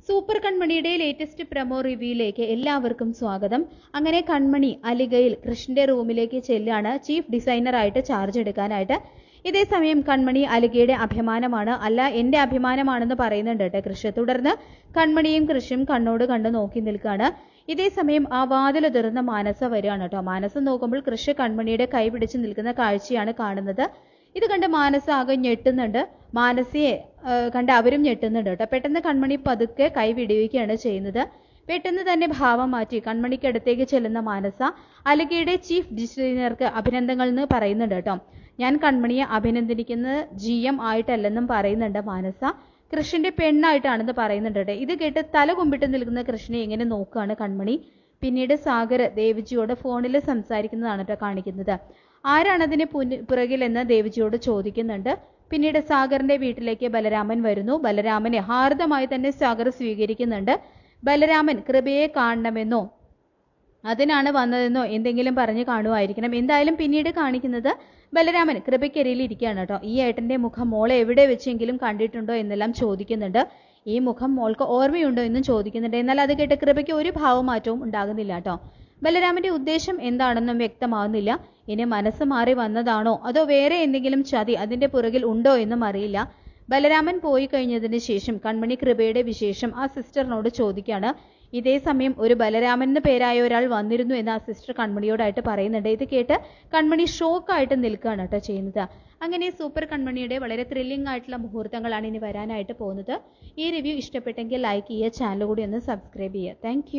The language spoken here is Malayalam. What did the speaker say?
സൂപ്പർ കൺമണിയുടെ ലേറ്റസ്റ്റ് പ്രമോ റിവ്യൂയിലേക്ക് എല്ലാവർക്കും സ്വാഗതം. അങ്ങനെ കൺമണി അലിഗയിൽ കൃഷിന്റെ റൂമിലേക്ക് ചെല്ലാണ് ചീഫ് ഡിസൈനറായിട്ട് ചാർജ് എടുക്കാനായിട്ട്. ഇതേ സമയം കൺമണി അലിഗയുടെ അഭിമാനമാണ്, അല്ല എന്റെ അഭിമാനമാണെന്ന് പറയുന്നുണ്ട് കേട്ടോ കൃഷ്. തുടർന്ന് കൺമണിയും കൃഷും കണ്ണോട് കണ്ട് നോക്കി നിൽക്കുകയാണ്. ഇതേ സമയം ആ വാതിൽ തുറന്ന് മാനസ വരികയാണ് കേട്ടോ. മാനസ നോക്കുമ്പോൾ കൃഷ് കൺമണിയുടെ കൈ പിടിച്ച് നിൽക്കുന്ന കാഴ്ചയാണ് കാണുന്നത്. ഇത് കണ്ട് മാനസ ആകെ ഞെട്ടുന്നുണ്ട്. മാനസയെ കണ്ട് അവരും ഞെട്ടുന്നുണ്ട് കേട്ടോ. പെട്ടെന്ന് കൺമണി പതുക്കെ കൈ വിടുവിക്കുകയാണ് ചെയ്യുന്നത്. പെട്ടെന്ന് തന്നെ ഭാവം മാറ്റി കൺമണിക്ക് അടുത്തേക്ക് ചെല്ലുന്ന മാനസ അലിഗയുടെ ചീഫ് ഡിസൈനർക്ക് അഭിനന്ദനങ്ങൾ എന്ന് പറയുന്നുണ്ട് കേട്ടോ. ഞാൻ കൺമണിയെ അഭിനന്ദിക്കുന്നത് GM ആയിട്ടല്ലെന്നും പറയുന്നുണ്ട് മാനസ. കൃഷിന്റെ പെണ്ണായിട്ടാണെന്ന് പറയുന്നുണ്ട് കേട്ടോ. ഇത് കേട്ട് തല കുമ്പിട്ട് നിൽക്കുന്ന കൃഷിനെ എങ്ങനെ നോക്കുകയാണ് കൺമണി. പിന്നീട് സാഗർ ദേവജിയോട് ഫോണിൽ സംസാരിക്കുന്നതാണ് കേട്ടോ കാണിക്കുന്നത്. ആരാണതിന് പുറകിലെന്ന് ദേവജിയോട് ചോദിക്കുന്നുണ്ട്. പിന്നീട് സാഗറിന്റെ വീട്ടിലേക്ക് ബലരാമൻ വരുന്നു. ബലരാമനെ ഹാർദമായി തന്നെ സാഗർ സ്വീകരിക്കുന്നുണ്ട്. ബലരാമൻ കൃപയെ കാണണമെന്നോ അതിനാണ് വന്നതെന്നോ എന്തെങ്കിലും പറഞ്ഞു കാണുമായിരിക്കണം. എന്തായാലും പിന്നീട് കാണിക്കുന്നത് ബലരാമൻ കൃപയ്ക്കരിയിൽ ഇരിക്കുകയാണ് കേട്ടോ. ഈ ഏട്ടന്റെ മുഖം മോളെ എവിടെ വെച്ചെങ്കിലും കണ്ടിട്ടുണ്ടോ എന്നെല്ലാം ചോദിക്കുന്നുണ്ട്. ഈ മുഖം മോൾക്ക് ഓർമ്മയുണ്ടോ എന്നും ചോദിക്കുന്നുണ്ട്. എന്നാൽ അത് കേട്ട് കൃപയ്ക്ക് ഒരു ഭാവമാറ്റവും ഉണ്ടാകുന്നില്ല കേട്ടോ. ബലരാമന്റെ ഉദ്ദേശം എന്താണെന്നും വ്യക്തമാകുന്നില്ല. ഇനി മനസ്സ് മാറി വന്നതാണോ അതോ വേറെ എന്തെങ്കിലും ചതി അതിന്റെ പുറകിൽ ഉണ്ടോ എന്നും അറിയില്ല. ബലരാമൻ പോയി കഴിഞ്ഞതിന് ശേഷം കൺമണി കൃപയുടെ വിശേഷം ആ സിസ്റ്ററിനോട് ചോദിക്കുകയാണ്. ഇതേ സമയം ഒരു ബലരാമൻ എന്ന് പേരായ ഒരാൾ വന്നിരുന്നു എന്ന് ആ സിസ്റ്റർ കൺമണിയോടായിട്ട് പറയുന്നുണ്ട്. ഇത് കേട്ട് കൺമണി ഷോക്കായിട്ട് നിൽക്കുകയാണ് കേട്ടോ ചെയ്യുന്നത്. അങ്ങനെ സൂപ്പർ കൺമണിയുടെ വളരെ ത്രില്ലിംഗ് ആയിട്ടുള്ള മുഹൂർത്തങ്ങളാണ് ഇനി വരാനായിട്ട് പോകുന്നത്. ഈ റിവ്യൂ ഇഷ്ടപ്പെട്ടെങ്കിൽ ലൈക്ക് ചെയ്യുക, ചാനൽ കൂടി ഒന്ന് സബ്സ്ക്രൈബ് ചെയ്യുക. താങ്ക്